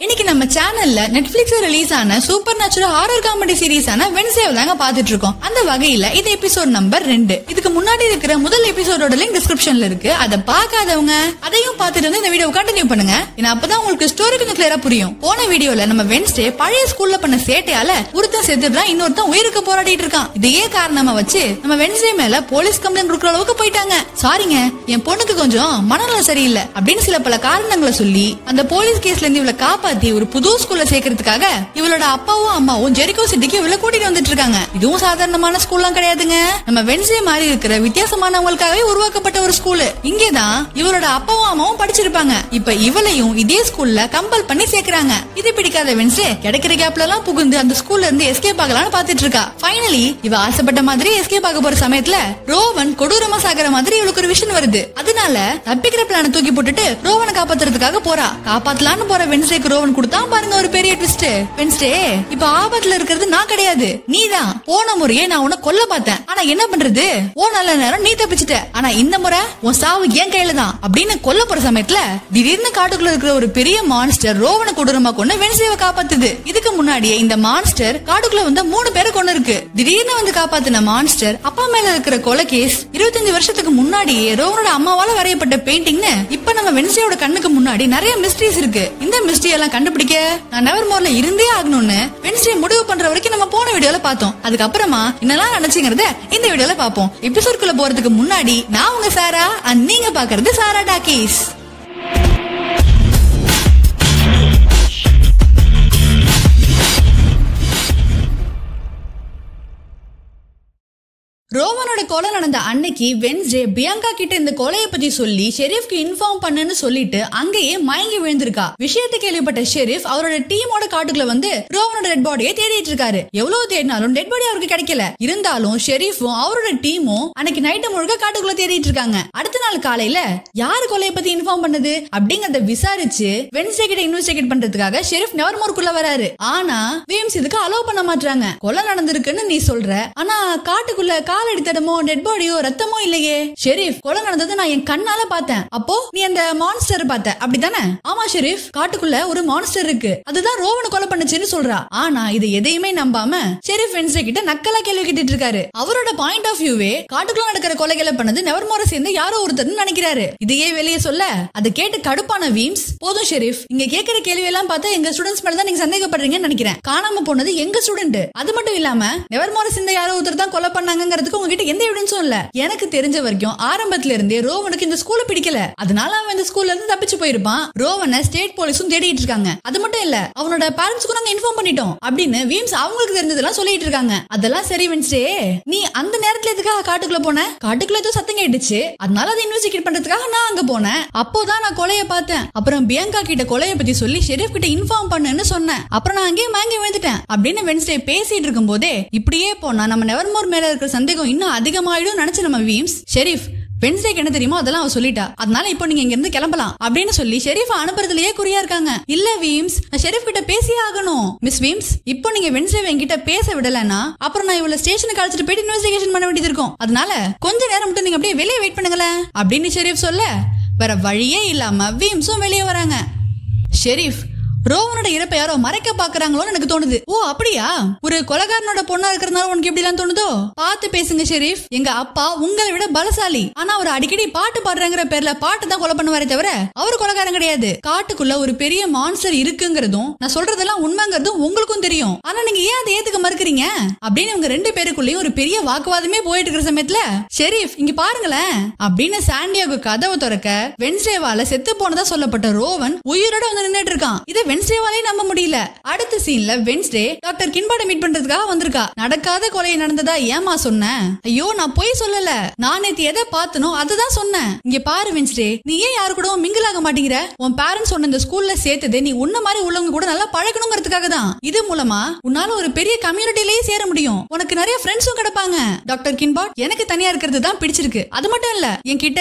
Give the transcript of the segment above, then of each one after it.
இன்னைக்கு நம்ம சேனல்ல நெட்ஃபிளிக்ஸ்ல ரிலீஸ் ஆன சூப்பர் நேச்சுரல் ஹாரர் காமெடி சீரிஸான வென்ஸ்டே தாங்க பாத்துட்டு இருக்கோம். அந்த வகையில இது எபிசோட் நம்பர் 2. இதுக்கு முன்னாடி இருக்கிற முதல் எபிசோடோட லிங்க் டிஸ்கிரிப்ஷன்ல இருக்கு. அதை பார்க்காதவங்க அதையும் பார்த்துட்டு வந்து இந்த வீடியோ கண்டினியூ பண்ணுங்க. ஏன்னா அப்பதான் உங்களுக்கு ஸ்டோரி கொஞ்சம் கிளியரா புரியும். போன வீடியோல நம்ம வென்ஸ்டே பழைய ஸ்கூல்ல பண்ண சேட்டையால ஒருத்தன் செத்துட்டான், இன்னொருத்தன் உயிருக்கு போராடிட்டு இருக்கான். இதையே காரணமா வச்சு நம்ம வென்ஸ்டே மேல போலீஸ் கம்ப்ளைண்ட் கொடுக்குற அளவுக்கு போயிட்டாங்க. சாரிங்க, என் பொண்ணுக்கு கொஞ்சம் மனநலம் சரியில்லை அப்படின்னு சில பல காரணங்களை சொல்லி அந்த போலீஸ் கேஸ்ல இருந்து இவளை காப்பாத்தி ஒரு புது ஸ்கூல்ல சேர்க்கறதுக்காக இவளோட அப்பாவும் அம்மாவும் ஜெரிகோ சிட்டிக்கு இவளை கூட்டிட்டு வந்துட்டு இருக்காங்க. இதுவும் சாதாரணமான ஸ்கூல்லாம் கிடையாதுங்க. நம்ம வென்ஸ்டே மாதிரி இருக்கிற வித்தியாசமானவங்களுக்காகவே உருவாக்கப்பட்ட ஒரு ஸ்கூல். இங்கேதான் இவளோட அப்பாவும் அம்மாவும் படிச்சிருப்பாங்க. இப்ப இவளையும் இதே ஸ்கூல்ல கம்பல் பண்ணி சேர்க்கறாங்க. இது பிடிக்காத வென்ஸ்டே கிடைக்கிற கேப்ல எல்லாம் புகுந்து அந்த ஸ்கூல்ல இருந்து எஸ்கேப் ஆகலாம்னு பாத்துட்டு இருக்கா. ஃபைனலி இவ ஆசைப்பட்ட மாதிரி எஸ்கேப் ஆக போற சமயத்துல ரோவன் கொடூரமா சாகிற மாதிரி இவளுக்கு ஒரு விஷயம் வருது. அதனால தப்பிக்கிற பிளான தூக்கி போட்டுட்டு ரோவனை காப்பாத்துறதுக்காக போறா. காப்பாத்தலான்னு போற வென்ஸ்டேக்கு ரோவன் கொடுத்தான் பாருங்க ஒரு பெரிய ட்விஸ்ட். வென்ஸ்டே, இப்ப ஆபத்துல இருக்கிறது நான் கிடையாது, நீதான். போன முறையே நான் உன்னை கொல்ல பார்த்தேன், ஆனா என்ன பண்றது, ஓ நல்ல நேரம் நீ தப்பிச்சிட்ட, ஆனா இந்த முறை உன் சாவு என் கையில தான் அப்படின்னு கொல்ல போற சமயத்துல திடீர்னு காட்டுக்குள்ள இருக்கிற ஒரு பெரிய மான்ஸ்டர் ரோவனை கொடூரமா கொண்டு வென்ஸ்டேவை காப்பாத்துது. இதுக்கு முன்னாடியே இந்த மான்ஸ்டர் காட்டுக்குள்ள வந்து 3 பேரை கொண்டு இருக்கு. திடீர்னு வந்து காப்பாத்தின மான்ஸ்டர் அப்பா மேல இருக்கிற கொலை கேஸ் 25 வருஷத்துக்கு முன்னாடியே ரோவனோட அம்மாவால வரையப்பட்ட பெயிண்டிங்னு இப்ப நம்ம வென்ஸ்டேயோட கண்ணுக்கு முன்னாடி நிறைய மிஸ்ட்ரீஸ் இருக்கு. இந்த மிஸ்ட்ரி எல்லாம் கண்டுபிடிக்க நான் நெவர்மோர்ல இருந்தே ஆகணும்னு வென்ஸ்டே முடிவு பண்ற வரைக்கும் நம்ம போன வீடியோல பார்த்தோம். அதுக்கப்புறமா என்னெல்லாம் நினைச்சுங்கிறத இந்த வீடியோல பாப்போம். எபிசோட்குள்ள போறதுக்கு முன்னாடி நான் உங்க சாரா, நீங்க பாக்குறது சாரா டாக்கீஸ். ரோவனோட கொலை நடந்த அன்னைக்கு வென்ஸ்டே பியங்கா கிட்ட இந்த கொலைய பத்தி சொல்லி ஷெரீஃப்க்கு இன்ஃபார்ம் பண்ணுன்னு சொல்லிட்டு அங்கேயே மயங்கி விழுந்திருக்கா. விஷயத்தை கேள்விப்பட்ட ஷெரீஃப் அவரோட டீமோட காட்டுக்குள்ள வந்து ரோவனோட டெட் பாடியை தேடிட்டு இருக்காரு. எவ்வளவு தேடினாலும் டெட் பாடி அவருக்கு கிடைக்கல. இருந்தாலும் ஷெரீஃபும் அவரோட டீமும் அன்னைக்கு நைட்டு முழுக்க காட்டுக்குள்ள தேடிட்டு இருக்காங்க. அடுத்த நாள் காலையில யாரு கொலைய பத்தி இன்ஃபார்ம் பண்ணது அப்படிங்கறத விசாரிச்சு வென்ஸ்டே கிட்ட இன்வெஸ்டிகேட் பண்றதுக்காக ஷெரீஃப் நெவர்மோர்க்குள்ள வராரு. ஆனா வீம்ஸ் இதுக்கு அலோவ் பண்ண மாட்டாங்க. கொலை நடந்திருக்குன்னு நீ சொல்ற, ஆனா காட்டுக்குள்ள காலடி தடமோ டெட் பாடியோ ரத்தமோ இல்லையே. ஷெரீஃப், கொலை நடந்தது நான் என் கண்ணால பார்த்தேன். அப்போ நீ அந்த மான்ஸ்டர் பார்த்த, அப்படித்தானே? ஆமா ஷெரீஃப், காட்டுக்குள்ள ஒரு மான்ஸ்டர் இருக்கு, அதுதான் ரோவனை கொலை பண்ணுச்சுன்னு சொல்றா. ஆனா இது எதையுமே நம்பாம ஷெரீஃப் வென்ஸ்டே கிட்ட நக்கலா கேள்வி கேட்டுட்டு இருக்காரு. அவரோட பாயிண்ட் ஆஃப் வியூவே காட்டுக்குள்ள நடக்கிற கொலைகளை பண்ணது நெவர்மோரை சேர்ந்து யாரோ ஒருத்தர் நினைக்கிறாரு. இதையே வெளியே சொல்ல அதை கேட்டு கடுப்பான வீம்ஸ், போதும் ஷெரீஃப், இங்க கேட்கிற கேள்வி எல்லாம் பார்த்தா எங்க ஸ்டூடெண்ட்ஸ் மேல தான் நீங்க சந்தேகப்படுறீங்கன்னு நினைக்கிறேன். காணாம போனது எங்க ஸ்டூடெண்ட். அது மட்டும் இல்லாம நெவர்மோரை சேர்ந்த யாரோ ஒருத்தர் தான் கொலை பண்ணாங்கிறதுக்கு உங்ககிட்ட எந்த எவிடன்ஸும் இல்ல. எனக்கு தெரிஞ்ச வரைக்கும் ஆரம்பத்துல இருந்தே ரோவனுக்கு இந்த ஸ்கூல்ல பிடிக்கல, அதனால அவன் இந்த ஸ்கூல்ல இருந்து தப்பிச்சு போயிருப்பான். ரோவனை ஸ்டேட் போலீஸும் தேடிட்டு இருக்காங்க. அது மட்டும் இல்ல, அவனோட பேரண்ட்ஸ்க்கு நாங்க இன்ஃபார்ம் பண்ணிட்டோம் அப்படின்னு வீம்ஸ் அவங்களுக்கு தெரிஞ்சதெல்லாம் சொல்லிட்டு இருக்காங்க. அதெல்லாம் சரி வென்ஸ்டே, நீ அந்த நேரத்துல எதுக்காக காட்டுக்குள்ள போன? காட்டுக்குள்ள ஏதோ சத்தம் கேட்டுச்சு, அதனால அதை இன்வெஸ்டிகேட் பண்றதுக்காக நான் அங்க போனேன். அப்போதான் நான் கொலைய பார்த்தேன். அப்புறம் பியங்கா கிட்ட கொலைய பத்தி சொல்லி ஷெரீஃப் கிட்ட இன்ஃபார்ம் பண்ணுன்னு சொன்னேன். அப்புறம் நான் அங்கேயே மயங்கி விழுந்துட்டேன் அப்படின்னு வென்ஸ்டே பேசிட்டு இருக்கும் போதே, இப்படியே போனா நம்ம நெவர்மோர் மேல இருக்கிற சந்தேகம் இன்னும் அதிகமாயிடும் நினைச்சு நம்ம வீம்ஸ், ஷெரீஃப் வென்ஸ்டேக்கு என்ன தெரியுமோ அதெல்லாம் அவ சொல்லிட்டா, அதனால இப்போ நீங்க இங்க இருந்து கிளம்பலாம் அப்படின்னு சொல்லி ஷெரீஃப் அனுப்புறதுலயே குறியா இருக்காங்க. இல்ல வீம்ஸ், நான் ஷெரீஃப் கிட்ட பேசியே ஆகணும். மிஸ் வீம்ஸ், இப்போ நீங்க வென்ஸ்டே என்கிட்ட பேச விடலன்னா அப்புறம் நான் இவள ஸ்டேஷனுக்கு அழைச்சிட்டு போயிட்டு இன்வெஸ்டிகேஷன் பண்ண வேண்டியது இருக்கும். அதனால கொஞ்ச நேரம் மட்டும் நீங்க அப்படியே வெளியே வெயிட் பண்ணுங்களேன் அப்படின்னு ஷெரீஃப் சொல்ல, வேற வழியே இல்லாம வீம்ஸும் வெளியே வராங்க. ஷெரீஃப், ரோவனோட இறப்பை யாரோ மறைக்க பாக்குறாங்களோன்னு எனக்கு தோணுது. ஓ அப்படியா? ஒரு கொலைகாரனோட பொண்ணா இருக்கிறதுனால உனக்கு எப்படி எல்லாம் தோணுதோ? பார்த்து பேசுங்க ஷெரீஃப், எங்க அப்பா உங்களை விட பலசாலி, ஆனா அவர் அடிக்கடி பாட்டு பாடுறங்கிற பேர்ல பாட்டு தான் கொலை பண்ணுவாரே தவிர அவர் கொலைகாரன் கிடையாது. காட்டுக்குள்ள ஒரு பெரிய மான்ஸ்டர் இருக்குங்கிறதும் நான் சொல்றதெல்லாம் உண்மைங்கிறதும் உங்களுக்கும் தெரியும், ஆனா நீங்க ஏன் அதை ஏத்துக்க மறுக்கிறீங்க அப்படின்னு இவங்க 2 பேருக்குள்ளயும் ஒரு பெரிய வாக்குவாதமே போயிட்டு இருக்கிற சமயத்துல, ஷெரீஃப் இங்க பாருங்களேன் அப்படின்னு சாண்டியாகோ கதவை திறக்க வென்ஸ்டேவால செத்து போனதா சொல்லப்பட்ட ரோவன் உயிரோட வந்து நின்னுட்டு இருக்கான். இதை வென்ஸ்டேவாலே நம்ப முடியல. அடுத்த சீன்ல வென்ஸ்டே டாக்டர் கின்பாட மீட் பண்றதுக்காக வந்திருக்கா. நடக்காத கொலை நடந்ததா ஏமா சொன்னேன்? ஐயோ நான் போய் சொல்லல, நான் நேத்து எதை பார்த்தனோ அதுதான் சொன்னேன். இங்க பாரு வென்ஸ்டே, நீ ஏன் யாரு கூட மிங்கிள் ஆக மாட்டேங்கிற? உன் பேரண்ட்ஸ் சொன்ன இந்த ஸ்கூல்ல சேர்த்தது நீ உன்ன மாதிரி உள்ளவங்க கூட நல்லா பழகணுங்கிறதுக்காக தான். இது மூலமா உன்னால ஒரு பெரிய கம்யூனிட்டிலேயே சேர முடியும், உனக்கு நிறைய ஃப்ரெண்ட்ஸும் கிடைப்பாங்க. டாக்டர் கின்பாட், எனக்கு தனியா இருக்கிறது தான் பிடிச்சிருக்கு. அது மட்டும் இல்ல, என்கிட்ட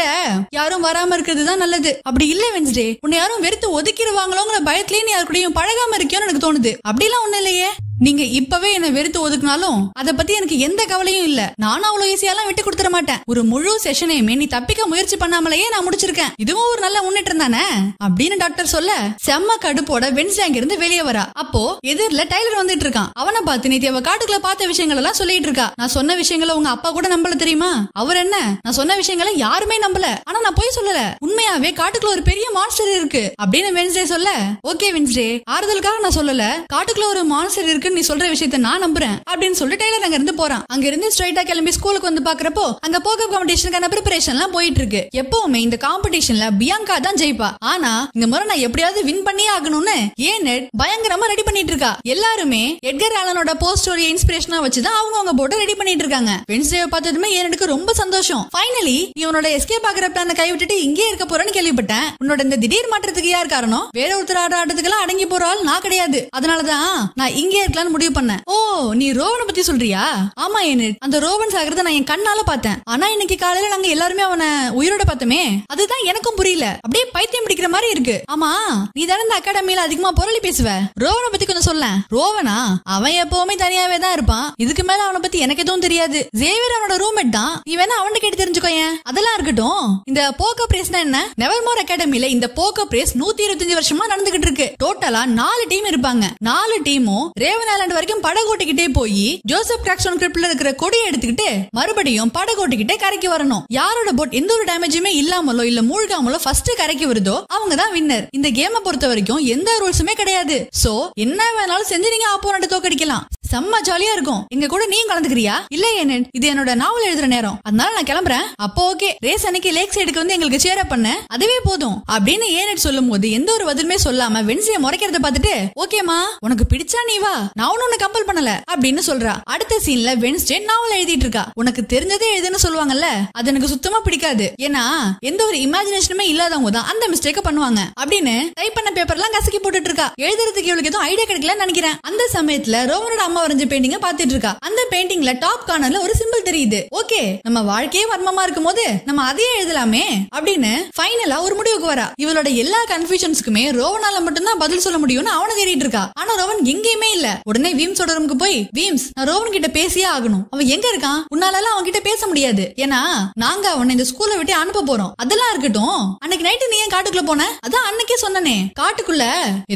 யாரும் வராம இருக்கிறது தான் நல்லது. அப்படி இல்ல வென்ஸ்டே, உன்னை யாரும் வெறுத்து ஒதுக்கிடுவாங்களோங்கிற பயத்திலேயே நீ யாரு கூடயும் பழகாம இருக்கியோன்னு எனக்கு தோணுது. அப்படிலாம் ஒண்ணு இல்லையே. நீங்க இப்பவே என்ன வெறுத்து ஒதுக்குனாலும் அத பத்தி எனக்கு எந்த கவலையும் இல்ல. நானும் அவ்வளவு ஈஸியாலாம் விட்டு கொடுத்துட மாட்டேன். ஒரு முழு செஷனையுமே நீ தப்பிக்க முயற்சி பண்ணாமலேயே நான் முடிச்சிருக்கேன். இதுவும் ஒரு நல்ல முன்னேற்றம் தானே அப்படின்னு டாக்டர் சொல்ல செம்ம கடுப்போட வென்ஸ்டே அங்க இருந்து வெளியே வரா. அப்போ எதிரில டைலர் வந்துட்டு இருக்கான். அவனை பார்த்து நேத்து அவ காட்டுக்குள்ள பார்த்த விஷயங்கள் எல்லாம் சொல்லிட்டு இருக்கா. நான் சொன்ன விஷயங்களை உங்க அப்பா கூட நம்பல தெரியுமா? அவர் என்ன, நான் சொன்ன விஷயங்களை யாருமே நம்பல. ஆனா நான் போய் சொல்லல, உண்மையாவே காட்டுக்குள்ள ஒரு பெரிய மான்ஸ்டர் இருக்கு அப்படின்னு வென்ஸ்டே சொல்ல, ஓகே வென்ஸ்டே, ஆறுதலுக்காக நான் சொல்லல, காட்டுக்குள்ள ஒரு மான்ஸ்டர் இருக்குன்னு நீ சொல்ற விஷயத்தை நான் நம்புறேன் அப்படின்னு சொல்லிட்டு டெய்லர் அங்க இருந்து போறான். அங்க இருந்து ஸ்ட்ரைட்டா கிளம்பி ஸ்கூலுக்கு வந்து பாக்குறப்போ அங்க போக்கப் காம்படிஷனுக்கான ப்ரிப்பரேஷன் எல்லாம் போயிட்டு இருக்கு. எப்பவுமே இந்த காம்படிஷன்ல பியாங்கா தான் ஜெயிப்பா. ஆனா இந்த முறை நான் எப்படியாவது வின் பண்ணியே ஆகணும்னு ஏனெட் பயங்கரமா ரெடி பண்ணிட்டு இருக்கா. எல்லாருமே எட்கர் ஆலனோட போஸ்ட் ஸ்டோரியை இன்ஸ்பிரேஷனா வச்சுதான் அவங்க போட்டு ரெடி பண்ணிட்டு இருக்காங்க. வென்ஸ்டேவை பார்த்ததுமே ஏனெட்டுக்கு ரொம்ப சந்தோஷம். ஃபைனலி இவனோட எஸ்கேப் ஆகிற பிளான கைவிட்டுட்டு இங்கே இருக்க போறேன்னு கேள்விப்பட்டேன். உன்னோட இந்த திடீர் மாற்றத்துக்கு யார் காரணம்? வேற ஒருத்தர் ஆட்டத்துக்கெல்லாம் அடங்கி போற ஆள் நான் கிடையாது. அதனாலதான் நான் இங்கே இருக்கலாம்னு முடிவு பண்ணேன். ஓ, நீ ரோவனை பத்தி சொல்றியா? ஆமா ஏனெட், அந்த ரோவன் சாகிறத நான் என் கண்ணால பார்த்தேன். ஆனா இன்னைக்கு காலையில நாங்க எல்லாருமே அவனை உயிரோட பார்த்தோமே, அதுதான் எனக்கும் புரியல. அப்படியே பைத்தியம் பிடிக்கிற மாதிரி இருக்கு. ஆமா, நீ தானே இந்த அகாடமியில அதிகமா பொருளி பேசுவ. ரோவனை பத்தி கொஞ்சம் சொல்ல. ரோவனா? அவன் எப்பவுமே தனியாவே தான் இருப்பான். இதுக்கு மேல அவனை பத்தி எனக்கு எதுவும் தெரியாது. ஜேவியர் அவனோட ரூம்மேட் தான். நீ வேணா அவன்கிட்ட கேட்டு தெரிஞ்சுக்கோயேன். அதெல்லாம் இருக்கட்டும். இந்த போக்கப் ரேஸ்னா என்ன? நெவர்மோர் அகாடமியில இந்த போக்கப் ரேஸ் 125 வருஷமா நடந்துகிட்டு இருக்கு. டோட்டலா 4 டீம் இருப்பாங்க. 4 டீமும் ரேவன் ஐலாண்ட் வரைக்கும் படகோட்டிக்கிட்டே போய் ஜோசப் கிராக்ஸ்டன் கிரிப்ல இருக்கிற கொடியை எடுத்துக்கிட்டு மறுபடியும் படகோட்டிக்கிட்டே கரைக்கு வரணும். யாரோட போட் எந்த ஒரு டேமேஜுமே இல்லாமலோ இல்ல மூழ்காமலோ ஃபர்ஸ்ட் கரைக்கு வருதோ அவங்க தான் வின்னர். இந்த கேமை பொறுத்த வரைக்கும் எந்த ரூல்ஸுமே கிடையாது. சோ என்ன வேணாலும் செஞ்சு நீங்க ஆப்போனன்ட் தோக்கடிக்கலாம். செம்ம ஜாலியா இருக்கும். எங்க கூட நீயும் கலந்துக்கிறியா? இல்ல ஏனெட், இது என்னோட நாவல் எழுதுற நேரம், அதனால நான் கிளம்புறேன். அப்போ ஓகே, ரேஸ் அன்னைக்கு லேக் சைடுக்கு வந்து எங்களுக்கு சேர் அப் பண்ண, அதுவே போதும் அப்படின்னு ஏனெட் சொல்லும் போது எந்த ஒரு பதிலுமே சொல்லாம வென்ஸ்டே முறைக்கிறத பார்த்துட்டு, ஓகேமா உனக்கு பிடிச்சா நீ வா, நான் ஒன்னு கம்பல் பண்ணல அப்படின்னு சொல்றா. அடுத்த சீன்ல வென்ஸ்டே நாவல் எழுதிட்டு இருக்கா. உனக்கு தெரிஞ்சதே எழுதுன்னு சொல்லுவாங்கல்ல, அது எனக்கு சுத்தமா பிடிக்காது. ஏன்னா எந்த ஒரு இமேஜினேஷனுமே இல்லாதவங்க தான் அந்த மிஸ்டேக்க பண்ணுவாங்க அப்படின்னு டைப் பண்ண பேப்பர்லாம் கசக்கி போட்டுட்டு இருக்கா. எழுதுறதுக்கு இவளுக்கு எதுவும் ஐடியா கிடைக்கலன்னு நினைக்கிறேன். அந்த சமயத்துல ரோவனோட அம்மா வரைஞ்ச பெயிண்டிங்க பாத்துட்டு இருக்கா. அந்த பெயிண்டிங்ல டாப் கார்னர்ல ஒரு சிம்பிள் தெரியுது. ஓகே, நம்ம வாழ்க்கையே வர்மமா இருக்கும் போது நம்ம அதையே எழுதலாமே அப்படின்னு ஃபைனலா ஒரு முடிவுக்கு வரா. இவளோட எல்லா கன்ஃபியூஷன்ஸ்க்குமே ரோவனால மட்டும்தான் பதில் சொல்ல முடியும்னு அவனை தேடிட்டு இருக்கா. ஆனா ரோவன் எங்கேயுமே இல்ல. உடனே வீம்ஸோட ரூமுக்கு போய், வீம்ஸ், நான் ரோவன் கிட்ட பேசியே ஆகணும். அவன் எங்க இருக்கான்? உன்னால அவன் கிட்ட பேச முடியாது. ஏன்னா நாங்க அவனை இந்த ஸ்கூல்ல விட்டு அனுப்ப போறோம். அதெல்லாம் இருக்கட்டும், அன்னைக்கு நைட்டு நீ ஏன் காட்டுக்குள்ள போன? அதான் அன்னைக்கே சொன்னனே, காட்டுக்குள்ள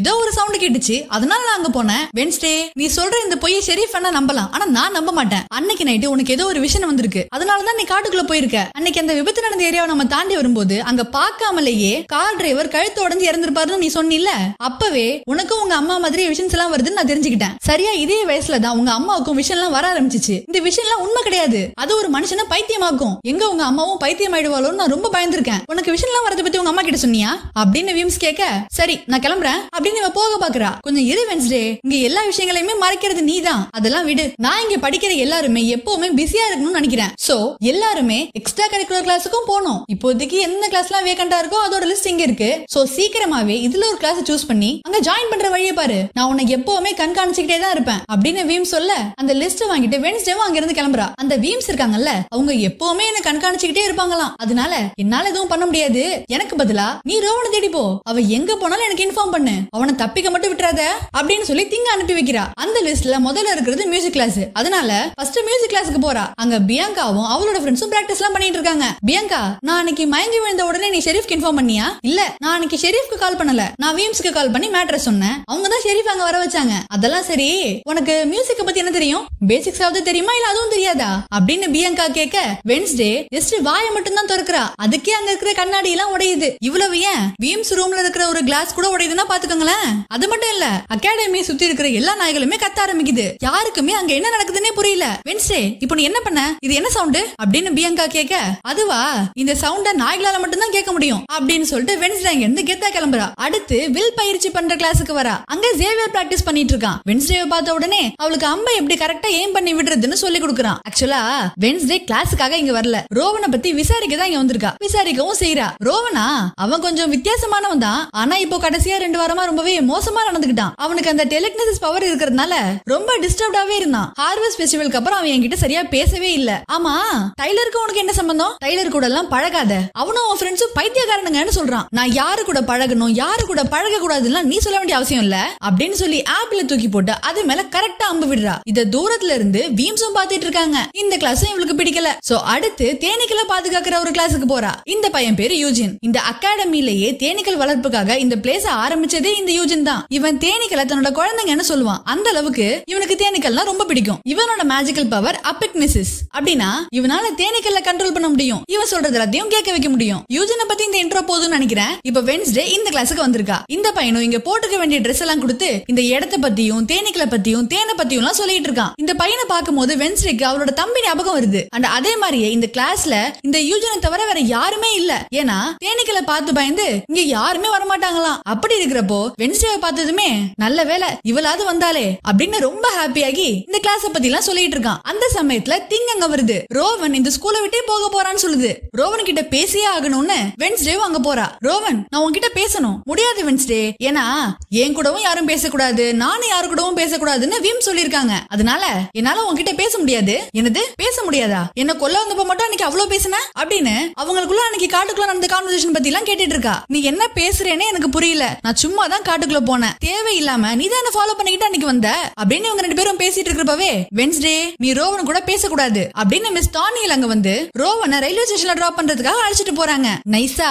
ஏதோ ஒரு சவுண்ட் கேட்டுச்சு, அதனால நான் அங்க போனேன். வென்ஸ்டே, நீ சொல்ற இந்த பொய் ஷெரீஃப் நம்பலாம், ஆனா நான் நம்ப மாட்டேன். அன்னைக்கு நைட்டு உனக்கு ஏதோ ஒரு விஷயம் வந்திருக்கு, அதனாலதான் நீ காட்டுக்குள்ள போயிருக்க. அன்னைக்கு அந்த விபத்து நடந்த ஏரியாவை நம்ம தாண்டி வரும்போது அங்க பார்க்காமலேயே கார் டிரைவர் கழுத்து உடைஞ்சு இறந்திருப்பாருன்னு நீ சொன்னில, அப்பவே உனக்கும் உங்க அம்மா மாதிரி விஷயம்ஸ் எல்லாம் வருதுன்னு நான் தெரிஞ்சுக்கிட்டேன். சரியா இதே வயசுல தான் உங்க அம்மாவுக்கும் விஷயம் எல்லாம் வர ஆரம்பிச்சிச்சு. இந்த விஷயம் எல்லாம் உண்மை கிடையாது, அது ஒரு மனுஷனை பைத்தியமாக்கும். எங்க உங்க அம்மாவும் பைத்தியம் ஆயிடுவாளோன்னு நான் ரொம்ப பயந்துருக்கேன். உனக்கு விஷயம் எல்லாம் வரத பத்தி உங்க அம்மா கிட்ட சொன்னியா அப்படின்னு வீம்ஸ் கேட்க, சரி நான் கிளம்புறேன் அப்படின்னு இவ போக பாக்குறா. கொஞ்சம் இரு வென்ஸ்டே, இங்க எல்லா விஷயங்களையுமே மறைக்கிறது நீதான், அதெல்லாம் விடு. நான் இங்க படிக்கிற எல்லாருமே எப்பவுமே பிஸியா இருக்கணும்னு நினைக்கிறேன். சோ எல்லாருமே எக்ஸ்ட்ரா கரிக்குலர் கிளாஸுக்கும் போகணும். இப்போதைக்கு எந்த கிளாஸ்லாம் வேகண்டா இருக்கோ அதோட லிஸ்ட் இங்க இருக்கு. சோ சீக்கிரமாவே இதுல ஒரு கிளாஸ் சூஸ் பண்ணி அங்க ஜாயின் பண்ற வழியை பாரு. நான் உன்னை எப்பவுமே கண்காணிச்சுக்கிட்டே தான் இருப்பேன் அப்படின்னு வீம்ஸ் சொல்ல, அந்த லிஸ்ட் வாங்கிட்டு வென்ஸ்டேவும் அங்க இருந்து கிளம்புறா. அந்த வீம்ஸ் இருக்காங்கல்ல, அவங்க எப்பவுமே என்ன கண்காணிச்சுக்கிட்டே இருப்பாங்களாம். அதனால என்னால எதுவும் பண்ண முடியாது. எனக்கு பதிலா நீ ரோவனை தேடி போ, அவ எங்க போனாலும் எனக்கு இன்ஃபார்ம் பண்ணு, அவனை தப்பிக்க மட்டும் விட்டுறாத அப்படின்னு சொல்லி திங்க அனுப்பி வைக்கிறா. அந்த லிஸ்ட்ல முதல்ல இருக்கிறது மியூசிக் கிளாஸ். அதனால ஃபர்ஸ்ட் மியூசிக் கிளாஸ்க்கு போறா. அங்க பியாங்காவும் அவளோட ஃப்ரெண்ட்ஸும் பிராக்டிஸ் எல்லாம் பண்ணிட்டு இருக்காங்க. பியாங்கா, நான் அன்னைக்கு மயங்கி விழுந்த உடனே நீ ஷெரீஃப்க்கு இன்ஃபார்ம் பண்ணியா? இல்ல, நான் அன்னைக்கு ஷெரீஃப்க்கு கால் பண்ணல, நான் வீம்ஸ்க்கு கால் பண்ணி மேட்டரை சொன்னேன். அவங்க தான் ஷெரீஃப் அங்க வர வச்சாங்க. அதெல்லாம் சரி, உனக்கு மியூசிக் பத்தி என்ன தெரியும்? பேசிக்ஸாவது தெரியுமா இல்ல அதுவும் தெரியாதா அப்படின்னு பியாங்கா கேட்க, வென்ஸ்டே ஜஸ்ட் வாயை மட்டும் தான் திறக்கிறா. அதுக்கே அங்க இருக்கிற கண்ணாடி எல்லாம் உடையுது. இவ்வளவு ஏன், வீம்ஸ் ரூம்ல இருக்கிற ஒரு கிளாஸ் கூட உடையுதுன்னா பாத்துக்கோங்களேன். அது மட்டும் இல்ல, அகாடமியை சுத்தி இருக்கிற எல்லா நாய்களுமே கத்த ஆரம்பிக்குது. யாருக்குமே அங்க என்ன நடக்குதுன்னே புரியல. வென்ஸ்டே, இப்போ நீ என்ன பண்ண? இது என்ன சவுண்ட் அப்படின்னு பியாங்கா கேட்க, அதுவா, இந்த சவுண்ட நாய்களால மட்டும் தான் கேட்க முடியும் அப்படின்னு சொல்லிட்டு வென்ஸ்டே அங்க இருந்து கெத்தா கிளம்புறா. அடுத்து வில் பயிற்சி பண்ற கிளாஸுக்கு வரா. அங்க ஜேவியர் பிராக்டிஸ் பண்ணிட்டு இருக்கான். வென்ஸ்டேவை பார்த்த உடனே அவளுக்கு அம்பை எப்படி கரெக்டா ஏம் பண்ணி விடுறதுன்னு சொல்லி கொடுக்குறான். ஆக்சுவலா வென்ஸ்டே கிளாஸுக்காக இங்க வரல, ரோவனை பத்தி விசாரிக்க தான் இங்க வந்திருக்கா. விசாரிக்கவும் செய்யறா. ரோவனா அவன் கொஞ்சம் வித்தியாசமானவன் தான், ஆனா இப்போ கடைசியா 2 வாரமா ரொம்பவே மோசமா நடந்துக்கிட்டான். அவனுக்கு அந்த டெலிகினசிஸ் பவர் இருக்கிறதுனால ரொம்ப ரொம்ப டிஸ்டர்ப்டாவே இருந்தான். ஹார்வெஸ்ட் ஃபெஸ்டிவலுக்கு அப்புறம் அவன் என்கிட்ட சரியா பேசவே இல்ல. ஆமா, டைலருக்கு உனக்கு என்ன சம்பந்தம்? டைலர் கூட எல்லாம் பழகாத, அவனும் அவன் ஃப்ரெண்ட்ஸும் பைத்தியக்காரனுங்கன்னு சொல்றான். நான் யாரு கூட பழகணும் யாரு கூட பழக கூடாதுன்னு நீ சொல்ல வேண்டிய அவசியம் இல்ல அப்படின்னு சொல்லி ஆப்பிள தூக்கி போட்டு அது மேல கரெக்டா அம்பு விடுறா. இத தூரத்துல இருந்து வீம்ஸும் பாத்துட்டு இருக்காங்க. இந்த கிளாஸும் இவளுக்கு பிடிக்கல. சோ அடுத்து தேனீக்களை பாதுகாக்கிற ஒரு கிளாஸுக்கு போறா. இந்த பையன் பேரு யூஜின். இந்த அகாடமிலேயே தேனீக்கள் வளர்ப்புக்காக இந்த பிளேஸ ஆரம்பிச்சதே இந்த யூஜின் தான். இவன் தேனீக்களை தன்னோட குழந்தைங்கன்னு சொல்லுவான். அந்த அளவுக்கு இவனுக்கு தேனீக்கள்னா ரொம்ப பிடிக்கும். இவனோட மேஜிக்கல் பவர் அபிக்னிசிஸ். அப்படின்னா இவனால தேனீக்களை கண்ட்ரோல் பண்ண முடியும். இவன் சொல்றது எல்லாத்தையும் கேட்க வைக்க முடியும். யூஜினை பத்தி இந்த இன்ட்ரோ போதும்னு நினைக்கிறேன். இப்ப வென்ஸ்டே இந்த கிளாஸுக்கு வந்திருக்கா. இந்த பையனும் இங்க போட்டுக்க வேண்டிய ட்ரெஸ் எல்லாம் கொடுத்து இந்த இடத்தை பத்தியும் தேனீக்களை பத்தியும் தேனை பத்தியும் எல்லாம் சொல்லிட்டு இருக்கான். இந்த பையனை பார்க்கும்போது வென்ஸ்டேக்கு அவரோட தம்பி ஞாபகம் வருது. அண்ட் அதே மாதிரியே இந்த கிளாஸ்ல இந்த யூஜனை தவிர வேற யாருமே இல்ல. ஏன்னா தேனீக்களை பார்த்து பயந்து இங்க யாருமே வரமாட்டாங்களாம். அப்படி இருக்கிறப்போ வென்ஸ்டேவை பார்த்ததுமே நல்ல வேலை இவளாவது வந்தாலே அப்படின்னு ரொம்ப ஹாப்பியாகி இந்த கிளாஸ பத்தி எல்லாம் சொல்லிட்டு இருக்கான். அந்த சமயத்துல திங் அங்க வருது. ரோவன் இந்த ஸ்கூலை விட்டே போக போறான்னு சொல்லுது. ரோவன் கிட்ட பேசியே ஆகணும்னு வென்ஸ்டேவும் அங்க போறா. ரோவன், நான் உன்கிட்ட பேசணும். முடியாது வென்ஸ்டே, ஏன்னா என் கூடவும் யாரும் பேசக்கூடாது, நானும் யாரு கூடவும் பேசக்கூடாதுன்னு வீம் சொல்லிருக்காங்க. அதனால என்னால உன்கிட்ட பேச முடியாது. என்னது பேச முடியாதா? என்ன கொல்ல வந்தப்ப மட்டும் அன்னைக்கு அவ்வளவு பேசின அப்படின்னு அவங்களுக்குள்ள அன்னைக்கு காட்டுக்குள்ள நடந்த கான்வர்சேஷன் பத்தி எல்லாம் கேட்டுட்டு இருக்கா. நீ என்ன பேசுறேன்னு எனக்கு புரியல. நான் சும்மா தான் காட்டுக்குள்ள போனேன். தேவையில்லாம நீ தான் ஃபாலோ பண்ணிக்கிட்டு அன்னைக்கு வந்த அப்படின்னு இவங்க ரெண்டு பேரும் பேசிட்டு இருக்கிறப்பவே வென்ஸ்டே நீ ரோவன் கூட பேசக்கூடாது அப்படின்னு மிஸ் டானியல் அங்க வந்து ரோவனை ரயில்வே ஸ்டேஷன்ல டிராப் பண்றதுக்காக அழைச்சிட்டு போறாங்க. நைஸா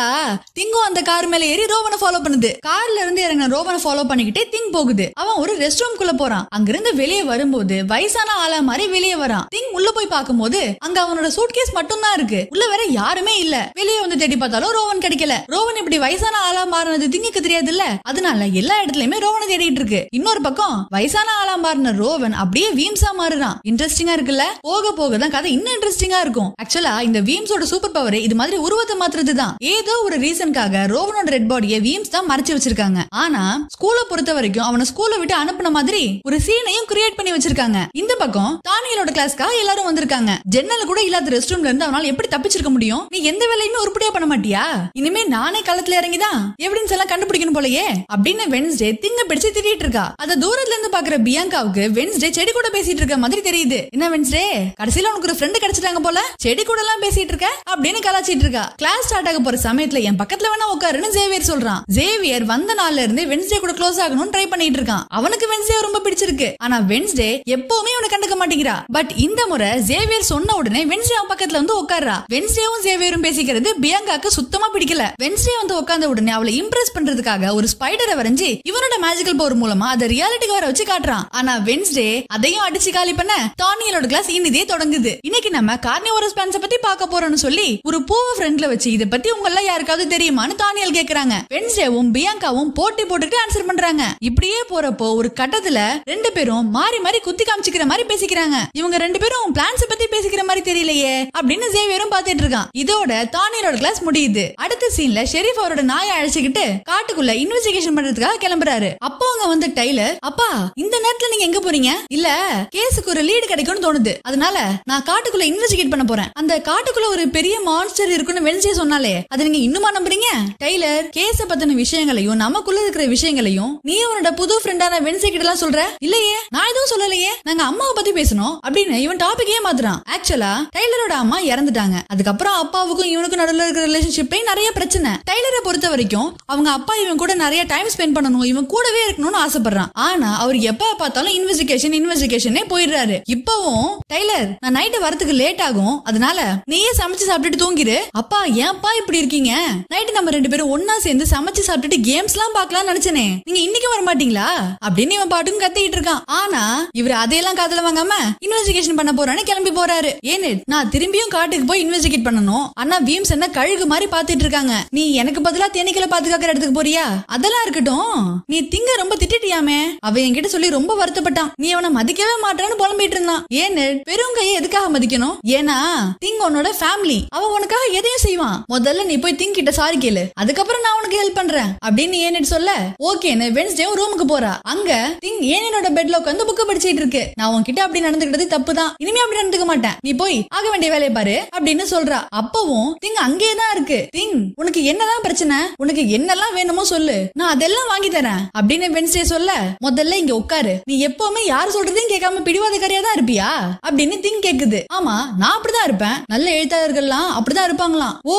திங்கும் அந்த கார் மேல ஏறி ரோவனை ஃபாலோ பண்ணுது. கார்ல இருந்து இறங்கின ரோவனை ஃபாலோ பண்ணிக்கிட்டே திங் போகுது. அவன் ஒரு ரெஸ்ட் ரூம் குள்ள போறான். அங்கிருந்து வெளியே வரும்போது வயசான ஆளா மாதிரி வெளியே வரான். திங் உள்ள போய் பார்க்கும்போது அங்க அவனோட சூட்கேஸ் மட்டும் தான் இருக்கு. உள்ள வேற யாருமே இல்ல. வெளியே வந்து தேடி பார்த்தாலும் ரோவன் கிடைக்கல. ரோவன் இப்படி வயசான ஆளா மாறினது திங்குக்கு தெரியாது இல்ல. அதனால எல்லா இடத்துலயுமே ரோவனை தேடிட்டு இருக்கு. இன்னொரு பக்கம் வயசான ஆளா மாறின ரோவன் அப்படியே வீம்ஸா மாறுறான். இன்ட்ரெஸ்டிங்கா இருக்குல்ல. போக போக தான் கதை இன்னும் இன்ட்ரெஸ்டிங்கா இருக்கும். ஆக்சுவலா இந்த வீம்ஸோட சூப்பர் பவர் இது மாதிரி உருவத்தை மாத்துறது தான். ஏதோ ஒரு ரீசனுக்காக ரோவனோட ரெட் பாடியை வீம்ஸ் தான் மறைச்சு வச்சிருக்காங்க. ஆனா ஸ்கூலை பொறுத்த வரைக்கும் அவனை ஸ்கூலை விட்டு அனுப்புன மாதிரி ஒரு சீனையும் கிரியேட் பண்ணி வச்சிருக்காங்க. இந்த பக்கம் தானியலோட கிளாஸ்க்காக எல்லாரும் வந்திருக்காங்க. ஜன்னல் கூட இல்லாத ரெஸ்ட் ரூம்ல இருந்து அவனால எப்படி தப்பிச்சிருக்க முடியும்? நீ எந்த வேலையுமே உருப்படியா பண்ண மாட்டியா? இனிமே நானே களத்துல இறங்கிதான் எவிடன்ஸ் எல்லாம் கண்டுபிடிக்கணும் போலயே அப்படின்னு வென்ஸ்டே திங்க பிடிச்சு திட்டிட்டு இருக்கா. அத தூரத்துல இருந்து பாக்குற பியாங்காவுக்கு வென்ஸ்டே செடி கூட பேசிட்டு இருக்க மாதிரி தெரியுது. என்ன வென்ஸ்டே, கடைசியில உனக்கு ஒரு ஃப்ரெண்ட் கிடைச்சிட்டாங்க போல, செடி கூட எல்லாம் பேசிட்டு இருக்க அப்படின்னு கலாச்சிட்டு இருக்கா. கிளாஸ் ஸ்டார்ட் ஆக போற சமயத்துல என் பக்கத்துல வேணா உட்காருன்னு ஜேவியர் சொல்றான். ஜேவியர் வந்த நாள்ல இருந்து வென்ஸ்டே கூட க்ளோஸ் ஆகணும்னு ட்ரை பண்ணிட்டு இருக்கான். அவனுக்கு வென்ஸ்டே ரொம்ப பிடிச்சிருக்கு. ஆனா வென்ஸ்டே எப்பவுமே அவனை கண்டுக்க மாட்டேங்கிறா. பட் இந்த முறை ஜேவியர் சொன்ன உடனே வென்ஸ்டே அவன் பக்கத்துல வந்து உட்கார்றா. வென்ஸ்டேவும் ஜேவியரும் பேசிக்கிறது பியாங்காக்கு சுத்தமா பிடிக்கல. வென்ஸ்டே வந்து உட்கார்ந்த உடனே அவளை இம்ப்ரெஸ் பண்றதுக்காக ஒரு ஸ்பைடரை வரைஞ்சி இவனோட மேஜிக்கல் பவர் மூலமா அதை ரியாலிட்டிக்கு வர வச்சு காட்டுறான். ஆனா வென்ஸ்டே அதையும் அடிச்சு காலி பண்ண டானியலோட கிளாஸ் இன்னிதே தொடங்குது. இன்னைக்கு நம்ம கார்னிவோரஸ் பிளான்ட்ஸ் பத்தி பார்க்க போறோம்னு சொல்லி ஒரு பூவை ஃப்ரெண்ட்ல வச்சு இத பத்தி உங்க எல்லாம் யாருக்காவது தெரியுமான்னு டானியல் கேக்குறாங்க. வென்ஸ்டேவும் பியாங்காவும் போட்டி போட்டுட்டு ஆன்சர் பண்றாங்க. இப்படியே போறப்போ ஒரு கட்டத்துல ரெண்டு பேரும் மாறி மாறி குத்தி காமிச்சிக்கிற மாதிரி பேசிக்கிறாங்க. இவங்க ரெண்டு பேரும் பிளான்ஸ் பத்தி பேசிக்கிற மாதிரி தெரியலையே அப்படின்னு ஜேவியரும் பாத்துட்டு இருக்கான். இதோட தானியலோட கிளாஸ் முடியுது. அடுத்த சீன்ல ஷெரீஃப் அவரோட நாயை அழைச்சுக்கிட்டு காட்டுக்குள்ள இன்வெஸ்டிகேஷன் பண்றதுக்காக கிளம்புறாரு. அப்போ அங்க வந்து டைலர், அப்பா இந்த நேரத்துல நீங்க எங்க போறீங்க? இல்ல கேஸுக்கு ஒரு லீடு கிடைக்கும்னு தோணுது, அதனால நான் காட்டுக்குள்ள இன்வெஸ்டிகேட் பண்ண போறேன். அந்த காட்டுக்குள்ள ஒரு பெரிய மான்ஸ்டர் இருக்குன்னு வென்ஸ்டே சொன்னாலே அதை நீங்க இன்னுமா நம்புறீங்க? டைலர், கேஸ பத்தின விஷயங்களையும் நமக்குள்ள இருக்கிற விஷயங்களையும் நீ உன்னோட புது ஃப்ரெண்டான வென்ஸ்டே கிட்ட எல்லாம் சொல்ற? இல்லையே, நான் எதுவும் சொல்லலையே, நாங்க அம்மாவை பத்தி பேசணும் அப்படின்னு இவன் டாபிக்கே மாத்துறான். ஆக்சுவலா டைலரோட அம்மா இறந்துட்டாங்க. அதுக்கப்புறம் அப்பாவுக்கும் இவனுக்கும் நடுவுல இருக்கிற ரிலேஷன்ஷிப்லயும் நிறைய பிரச்சனை. டைலரை பொறுத்த வரைக்கும் அவங்க அப்பா இவன் கூட நிறைய டைம் ஸ்பெண்ட் பண்ணணும், இவன் கூடவே இருக்கணும்னு ஆசைப்படுறான். ஆனா அவர் எப்ப பார்த்தாலும் இன்வெஸ்டிகேஷனே போயிடுறாரு. இப்பவும் டைலர், நான் நைட்டு வரதுக்கு லேட் ஆகும், அதனால நீயே சமைச்சு சாப்பிட்டுட்டு தூங்கிரு. அப்பா ஏன்ப்பா இப்படி இருக்கீங்க? நைட்டு நம்ம ரெண்டு பேரும் ஒன்னா சேர்ந்து சமைச்சு சாப்பிட்டுட்டு கேம்ஸ் எல்லாம் பாக்கலாம் நினைச்சனே, நீங்க இன்னைக்கு வர மாட்டீங்களா அப்படின்னு இவன் பாட்டுக்கும் கத்திட்டு இருக்கான். ஆனா இவர் அதையெல்லாம் காதுல வாங்காம இன்வெஸ்டிகேஷன் பண்ண போறான்னு கிளம்பி போறாரு. ஏன்னு நான் திரும்பியும் காட்டுக்கு போய் இன்வெஸ்டிகேட் பண்ணணும். ஆனா வீம்ஸ் என்ன கழுகு மாதிரி பாத்துட்டு இருக்காங்க. நீ எனக்கு பதிலா தேனீக்களை பாதுகாக்கிற இடத்துக்கு போறியா? அதெல்லாம் இருக்கட்டும், நீ திங்க ரொம்ப திட்டிட்டியாமே, அவ என்கிட்ட சொல்லி ரொம்ப வருத்தப்பட்டான். நீ அவனை மதிக்கவே மாட்டான்னு புலம்பிட்டு இருந்தான். ஏன்னு பெரும் கையை எதுக்காக மதிக்கணும்? ஏன்னா திங் உன்னோட ஃபேமிலி, அவன் உனக்காக எதையும் செய்வான். முதல்ல நீ போய் திங் கிட்ட சாரி கேளு, அதுக்கப்புறம் நான் உனக்கு ஹெல்ப் பண்றேன் அப்படின்னு ஏன்னு சொல்ல ஓகேன்னு வென்ஸ்டே ரூமுக்கு போறா. அங்க திங் ஏனோட பெட்ல உட்காந்து புக் படிச்சிட்டு இருக்கு. நான் உன்கிட்ட அப்படி நடந்துக்கிட்டது தப்பு தான், இனிமே அப்படி நடந்துக்க மாட்டேன், நீ போய் ஆக வேண்டிய வேலையை பாரு அப்படின்னு சொல்றா. அப்பவும் திங் அங்கேதான் இருக்கு. திங், உனக்கு என்னதான் பிரச்சனை? உனக்கு என்னெல்லாம் வேணுமோ சொல்லு, நான் அதெல்லாம் வாங்கி தரேன் அப்படின்னு வென்ஸ்டே சொல்ல முதல்ல இங்க உட்காரு, நீ எப்பவுமே எப்பவுமே யார் சொல்றதையும் கேட்காம பிடிவாதக்காரியா தான் இருப்பியா அப்படின்னு திங்க் கேக்குது. ஆமா, நான் அப்படிதான் இருப்பேன். நல்ல எழுத்தாளர்கள்லாம் அப்படிதான் இருப்பாங்களாம். ஓ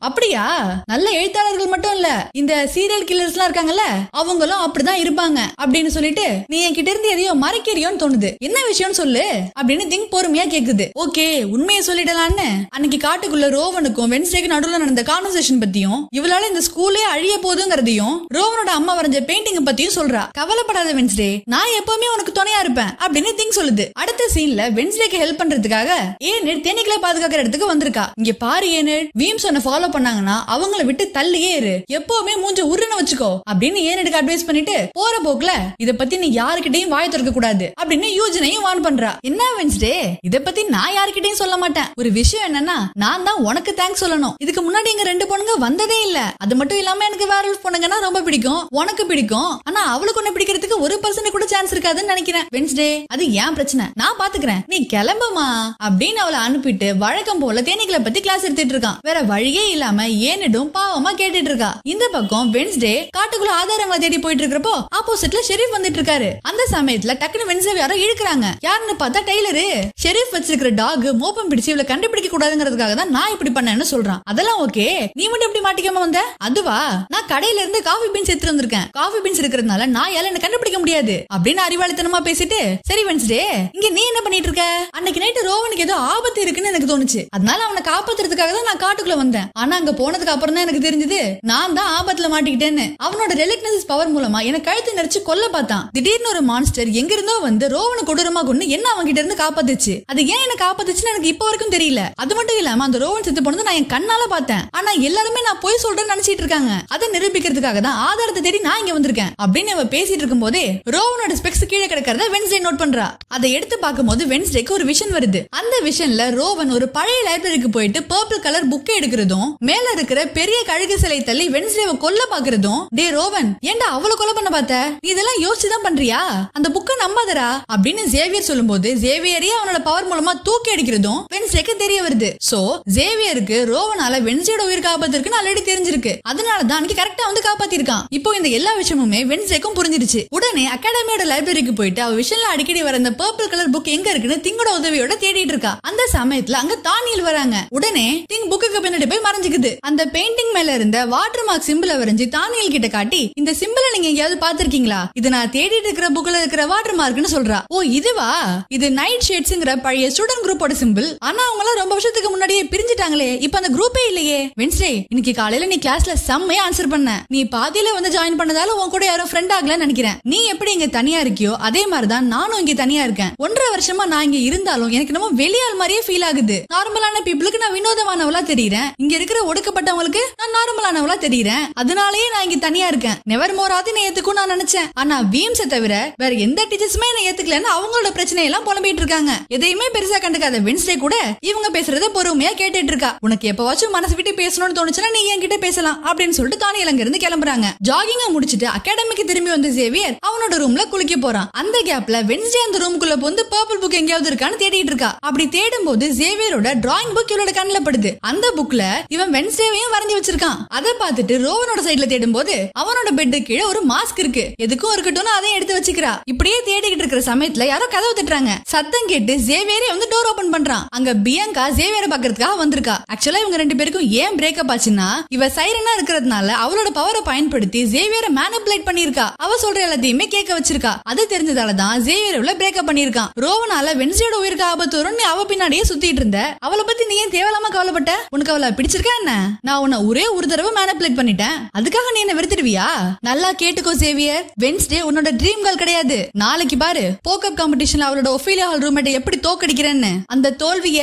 அப்படியா? நல்ல எழுத்தாளர்கள் மட்டும் இல்ல, இந்த சீரியல் கில்லர்ஸ் எல்லாம் இருக்காங்கல்ல, அவங்களும் அப்படிதான் இருப்பாங்க அப்படின்னு சொல்லிட்டு நீ என்கிட்ட இருந்து எதையோ மறைக்கிறியோன்னு தோணுது. என்ன விஷயம் சொல்லு அப்படின்னு திங்க் பொறுமையா கேக்குது. ஓகே, உண்மையை சொல்லிடலான்னு அன்னைக்கு காட்டுக்குள்ள ரோவனுக்கும் வென்ஸ்டேக்கு நடுவுல நடந்த கான்வர்சேஷன் பத்தியும் இவளால இந்த ஸ்கூலே அழிய போதுங்கிறதையும் ரோவனோட அம்மா வரைஞ்ச பெயிண்டிங் பத்தியும் சொல்றா. கவலைப்படாத வென்ஸ்டே, நான் எப்பவுமே உனக்கு துணையா இருப்பேன் அப்படின்னு திங்க் சொல்லுது. அடுத்த சீன்ல வென்ஸ்டேக்கு ஹெல்ப் பண்றதுக்காக ஏனெட் தேனீக்களை பாதுகாக்கிற இடத்துக்கு வந்திருக்கா. இங்க பாரு ஏனெட், வீம்ஸ் உன்னை ஃபாலோ பண்ணாங்கன்னா அவங்கள விட்டு தள்ளியே இரு, எப்பவுமே மூஞ்ச உருன்னு வச்சுக்கோ அப்படின்னு ஏனெட்டுக்கு அட்வைஸ் பண்ணிட்டு போற போக்குல இத பத்தி நீ யாருக்கிட்டையும் வாய் திறக்க கூடாது அப்படின்னு யூஜனையும் வார்ன் பண்றா. என்ன வென்ஸ்டே, இத பத்தி நான் யாருக்கிட்டையும் சொல்ல மாட்டேன். ஒரு விஷயம் என்னன்னா, நான் தான் உனக்கு தேங்க்ஸ் சொல்லணும். இதுக்கு முன்னாடி எங்க 2 பொண்ணுங்க வந்ததே இல்ல. அது மட்டும் இல்லாம எனக்கு வேர்வல்ஃப் பொண்ணுங்கன்னா ரொம்ப பிடிக்கும், உனக்கு பிடிக்கும். ஆனா அவளுக்கு ஒண்ணு பிடிக்கிறதுக்கு 1% கூட சான்ஸ் இருக்காதுன்னு நினைக்கிறேன். வென்ஸ்டே, அது ஏன் பிரச்சனை, நான் பாத்துக்கிறேன், நீ கிளம்புமா அப்படின்னு அவளை அனுப்பிட்டு வழக்கம் போல தேனீக்களை பத்தி கிளாஸ் எடுத்துட்டு இருக்கான். வேற வழியே இல்லாம ஏனெடும் பாவமா கேட்டுட்டு இருக்கா. இந்த பக்கம் வென்ஸ்டே காட்டுக்குள்ள ஆதாரங்களை தேடி போயிட்டு இருக்கிறப்போ ஆப்போசிட்ல ஷெரீஃப் வந்துட்டு இருக்காரு. அந்த சமயத்துல டக்குனு வென்ஸ்டே யாரோ இழுக்கிறாங்க. யாருன்னு பார்த்தா டெய்லரு. ஷெரீஃப் வச்சிருக்கிற டாக் மோப்பம் பிடிச்சு இவளை கண்டுபிடிக்க கூடாதுங்கிறதுக்காக தான் நான் இப்படி பண்ணேன்னு சொல்றான். அதெல்லாம் ஓகே, நீ மட்டும் எப்படி மாட்டிக்காம வந்த? அதுவா, நான் கடையில இருந்து காஃபி பீன்ஸ் எடுத்து வந்திருக்கேன். காஃபி பீன்ஸ் இருக்கிறதுனால நான் யாரும் என்ன கண்டுபிடிக்க முடியாது அப்படின்னு அறிவாளித்தனமா பேசிட்டு, சரி வென்ஸ்டே, இங்க நீ என்ன பண்ணிட்டு இருக்க? அன்னைக்கு நைட்டு ரோவனுக்கு ஏதோ ஆபத்து இருக்குன்னு எனக்கு தோணுச்சு, அதனால அவனை காப்பாத்துறதுக்காக தான் நான் காட்டுக்குள்ள வந்தேன். ஆனா அங்க போனதுக்கு அப்புறம் தான் எனக்கு தெரிஞ்சது நான் தான் ஆபத்துல மாட்டிக்கிட்டேன்னு. அவனோட ரெலக்னஸ் பவர் மூலமா எனக்கு கழுத்து நெரிச்சு கொல்ல பார்த்தான். திடீர்னு ஒரு மான்ஸ்டர் எங்க இருந்தோ வந்து ரோவனை கொடூரமா கொண்டு என்ன அவங்க கிட்ட இருந்து காப்பாத்துச்சு. அது ஏன் என்ன காப்பாத்துச்சுன்னு எனக்கு இப்ப வரைக்கும் தெரியல. அது மட்டும் இல்லாம அந்த ரோவன் செத்து போனது நான் என் கண்ணால பார்த்தேன். ஆனா எல்லாருமே நான் போய் சொல்றேன்னு நினைச்சிட்டு இருக்காங்க. அதை நிரூபிக்கிறதுக்காக தான் ஆதாரத்தை தேடி நான் இங்க வந்திருக்கேன் அப்படின்னு அவ பேசிட்டு இருக்கும் போதே ரோவனோட ஸ்பெக்ஸ் கீழே கிடக்கிறத வென்ஸ்டே நோட் பண்றா. அதை எடுத்து பார்க்கும்போது வென்ஸ்டேக்கு ஒரு விஷன் வருது. அந்த விஷன்ல ரோவன் ஒரு பழைய லைப்ரரிக்கு போயிட்டு பர்பிள் கலர் புக்கை எடுக்கிறதும் மேல இருக்கிற பெரிய கழுகு சிலை தள்ளி வென்ஸ்டேவை கொல்ல பாக்குறதும், டே ரோவன், ஏன்டா அவளை கொலை பண்ண பார்த்த? நீ இதெல்லாம் யோசிச்சுதான் பண்றியா? அந்த புக்கை நம்பாதரா அப்படின்னு ஜேவியர் சொல்லும்போது ஜேவியரே அவனோட பவர் மூலமா தூக்கி அடிக்கிறதும் வென்ஸ்டேக்கு தெரிய வருது. சோ ஜேவியருக்கு ரோவனால வென்ஸ்டேயோட உயிருக்கு ஆபத்து இருக்குன்னு ஆல்ரெடி தெரிஞ்சிருக்கு. அதனாலதான் அன்னைக்கு கரெக்டா வந்து காப்பாத்திருக்கான். இப்போ இந்த எல்லா விஷயமுமே வென்ஸ்டேக்கும் புரிஞ்சிருச்சு. உடனே அகாடமியோட லைப்ரரிக்கு போயிட்டு அவ விஷன்ல அடிக்கடி வர அந்த பர்பிள் கலர் புக் எங்க இருக்குன்னு திங்கோட உதவியோட தேடிட்டு இருக்கா. அந்த சமயத்துல அங்க தானியல் வராங்க. உடனே திங் புக்குக்கு பின்னாடி போய் மறைஞ்சுக்குது. அந்த பெயிண்டிங் மேல இருந்த வாட்டர் மார்க் சிம்பிளை வரைஞ்சி தானியல் கிட்ட காட்டி, இந்த சிம்பிளை நீங்க எங்கேயாவது பாத்திருக்கீங்களா? இது நான் தேடிட்டு இருக்கிற புக்ல இருக்கிற வாட்டர் மார்க்னு சொல்றா. ஓ இதுவா, இது நைட் ஷேட்ஸ்ங்கிற பழைய ஸ்டூடெண்ட் குரூப்போட சிம்பிள். ஆனா அவங்க எல்லாம் ரொம்ப வருஷத்துக்கு முன்னாடியே பிரிஞ்சிட்டாங்களே, இப்ப அந்த குரூப்பே இல்லையே. வென்ஸ்டே, இன்னைக்கு காலையில நீ கிளாஸ்ல செம்மையா ஆன்சர் பண்ண. நீ பாதியில வந்து ஜாயின் பண்ணதால உன் கூட யாரும் ஃப்ரெண்ட் ஆகலன்னு நினைக்கிறேன். நீ எப்படி இங்க தனியா இருக்கியோ அதே மாதிரிதான் நானும் இங்க தனியா இருக்கேன். 1.5 வருஷமா நான் இங்க இருந்தாலும் எனக்கு நம்ம வெளியால் மாதிரியே ஃபீல் ஆகுது. நார்மலான பீப்புளுக்கு நான் வினோதமானவளா தெரியுறேன், இங்க இருக்கிற ஒடுக்கப்பட்டவங்களுக்கு நான் நார்மலானவளா தெரியுறேன். அதனாலேயே நான் இங்க தனியா இருக்கேன். நெவர் மோர் ஆதி நான் ஏத்துக்கும் நான் நினைச்சேன். ஆனா வீம்ஸை தவிர வேற எந்த டீச்சர்ஸுமே என்ன ஏத்துக்கலன்னு அவங்களோட பிரச்சனை எல்லாம் புலம்பிட்டு இருக்காங்க. எதையுமே பெருசா கண்டுக்காத வென்ஸ்டே கூட இவங்க பேசுறத பொறுமையா கேட்டுட்டு இருக்கா. உனக்கு எப்பவாச்சும் மனசு விட்டு பேசணும்னு தோணுச்சுன்னா நீ என்கிட்ட பேசலாம் அப்படின்னு சொல்லிட்டு தானியல் அங்க இருந்து கிளம்புறாங்க. ஜாகிங்க முடிச்சிட்டு அகாடமிக்கு திரும்பி வந்த ஜேவியர் அவனோட ரூம்ல குளிக்க போறான். அந்த கேப்ல வென்ஸ்டே அந்த ரூமுக்குள்ள வந்து பர்பிள் புக் எங்கேயாவது இருக்கான்னு தேடிட்டு இருக்கா. அப்படி தேடும் போது ஜேவியரோட டிராயிங் புக் இவளோட கண்ணுல படுது. அந்த புக்ல இவன் வென்ஸ்டேவையும் வரைஞ்சு வச்சிருக்கான். அதை பார்த்துட்டு ரோவனோட சைடுல தேடும் போது அவனோட பெட் கீழே ஒரு மாஸ்க் இருக்கு. எதுக்கும் இருக்கட்டும் அதையும் எடுத்து வச்சுக்கிறா. இப்படியே தேடிக்கிட்டு இருக்கிற சமயத்துல யாரோ கதவு தட்டுறாங்க. சத்தம் கேட்டு ஜேவியரே வந்து டோர் ஓபன் பண்றான். அங்க பியங்கா ஜேவியரை பாக்குறதுக்காக வந்திருக்கா. ஆக்சுவலா இவங்க 2 பேருக்கும் ஏன் பிரேக்கப் ஆச்சுன்னா, இவ சைரனா இருக்கிறதுனால அவளோட பவரை பயன்படுத்தி ஜேவியரை மேனிபுலேட் பண்ணிருக்கா. அவ சொல்ற எல்லாத்தையுமே கேட்க வச்சிருக்கா. அது தெரிஞ்சதாலதான் ஜேவியரை பிரேக்கப் பண்ணிருக்கான். ரோவனால வென்ஸ்டேயோட உயிருக்கு ஆபத்து வரும்னு அவ பின்னாடியே சுத்திட்டு இருந்த. அவளை பத்தி நீ ஏன் தேவையில்லாம கவலைப்பட்ட? உனக்கு அவளை பிடிச்சிருக்கா என்ன? நான் உன்னை ஒரே ஒரு தடவை மேனிபுலேட் பண்ணிட்டேன், அதுக்காக நீ என்ன வெறுத்துடுவியா? நல்லா கேட்டுக்கோ ஜேவியர், வென்ஸ்டே உன்னோட ட்ரீம் கேர்ள் கிடையாது. நாளைக்கு பாரு போக்கப் காம்படிஷன்ல அவளோட ஒஃபீலியா ஹால் ரூம்மேட்டை எப்படி தோக்கடிக்கிறேன்னு. அந்த தோல்விய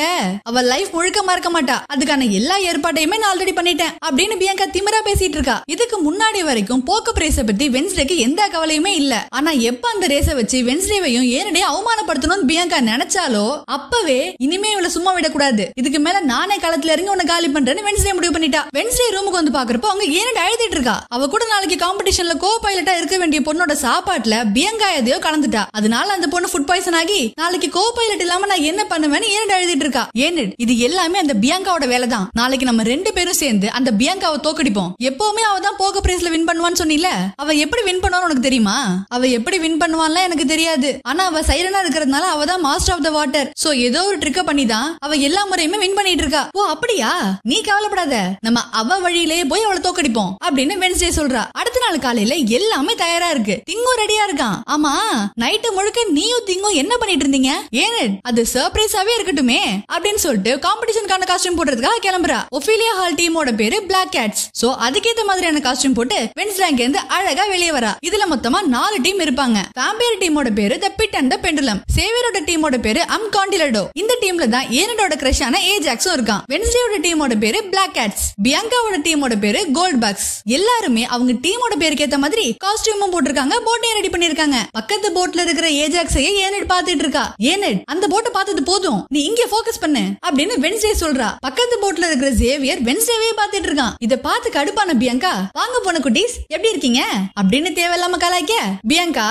அவ லைஃப் முழுக்க மறக்க மாட்டா. அதுக்கான எல்லா ஏற்பாட்டையுமே நான் ஆல்ரெடி பண்ணிட்டேன் அப்படின்னு பியங்கா திமிரா பேசிட்டு இருக்கா. இதுக்கு முன்னாடி வரைக்கும் போக்கப் ரேஸ பத்தி வென்ஸ்டேக்கு எந்த கவலையுமே இல்ல. ஆனா எப்ப அந்த ரேஸ வச்சு வென்ஸ்டேவையும் ஏனடே அவமானப்படுத்தணும்னு பியங்கா நினைச்சாலோ அப்பவே இனிமே இவளை சும்மா விடக்கூடாது, இதுக்கு மேல நானே களத்துல இறங்கி உன்னை காலி பண்றேன்னு வென்ஸ்டே முடிவு பண்ணிட்டா. வென்ஸ்டே ரூமுக்கு வந்து பாக்குறப்போ அவங்க ஏனடே அழுதிட்டு இருக்கா. அவ கூட நாளைக்கு காம்படிஷன்ல கோ பைலட்டா இருக்க வேண்டிய பொண்ணோட சாப்பாட்டுல பியங்கா எதையோ கலந்துட்டா. அதனால அந்த பொண்ணு ஃபுட் பாய்சன் ஆகி நாளைக்கு கோ பைலட் இல்லாம நான் என்ன பண்ணுவேன்னு ஏனடே அழுதிட்டு இருக்கா. ஏனட், இது எல்லாமே அந்த பியங்காவோட வேலை தான். நாளைக்கு நம்ம 2 பேரும் சேர்ந்து அந்த பியங்காவை தோக்கடிப்போம். எப்பவுமே அவ தான் போக பிரைஸ்ல வின் பண்ணுவான்னு சொன்னீல, அவ எப்படி வின் பண்ணுவான்னு உனக்கு தெரியுமா? அவ எப்படி வின் பண்ணுவான்ல பண்ணலாம் எனக்கு தெரியாது. ஆனா அவ சைரனா இருக்கிறதுனால அவ தான் master of the water. So ஏதோ ஒரு ட்ரிக்க பண்ணி தான் அவ எல்லா முறையுமே வின் பண்ணிட்டு இருக்கா. ஓ அப்படியா, நீ கவலைப்படாத, நம்ம அவ வழியிலேயே போய் அவளை தோக்கடிப்போம் அப்படின்னு வென்ஸ்டே சொல்றா. அடுத்த நாள் காலையில எல்லாமே தயாரா இருக்கு. திங்கும் ரெடியா இருக்கான். ஆமா, நைட்டு முழுக்க நீயும் திங்கும் என்ன பண்ணிட்டு இருந்தீங்க? ஏன் அது சர்ப்ரைஸாவே இருக்கட்டுமே அப்படின்னு சொல்லிட்டு காம்படிஷனுக்கான காஸ்டியூம் போடுறதுக்காக கிளம்புறா. ஒபிலியா ஹால் டீமோட பேரு பிளாக் கேட்ஸ். சோ அதுக்கேத்த மாதிரியான காஸ்டியூம் போட்டு வென்ஸ்டே அங்க இருந்து அழகா வெளியே வரா. இதுல மொத்தமா 4 டீம் இருப்பாங்க. வேம்பயர் டீமோட பேரு தி பிட் அண்ட் தி பெண்டுலம். சேவியரோட டீமோட பேரு அம்காண்டிலடோ. இந்த டீம்ல தான் ஏனடோட கிரஷான ஏஜாக்ஸும் இருக்கான். வென்ஸ்டேயோட டீமோட பேரு பிளாக் கேட்ஸ். பியாங்காவோட டீமோட பேரு கோல்ட் பக்ஸ். எல்லாருமே அவங்க டீமோட பேருக்கு ஏத்த மாதிரி காஸ்டியூமும் போட்டிருக்காங்க, போட்டையும் ரெடி பண்ணிருக்காங்க. பக்கத்து போட்ல இருக்கிற ஏஜாக்ஸையே ஏனட் பாத்துட்டு இருக்கா. ஏனட், அந்த போட்டை பார்த்தது போதும், நீ இங்க போக்கஸ் பண்ணு அப்படின்னு வென்ஸ்டே சொல்றா. பக்கத்து போட்ல இருக்கிற சேவியர் வென்ஸ்டேவே பாத்துட்டு இருக்கான். இத பார்த்து கடுப்பான பியாங்கா, வாங்க போன குட்டீஸ் எப்படி இருக்கீங்க அப்படின்னு தேவையில்லாம கலாய்க்க, பியாங்கா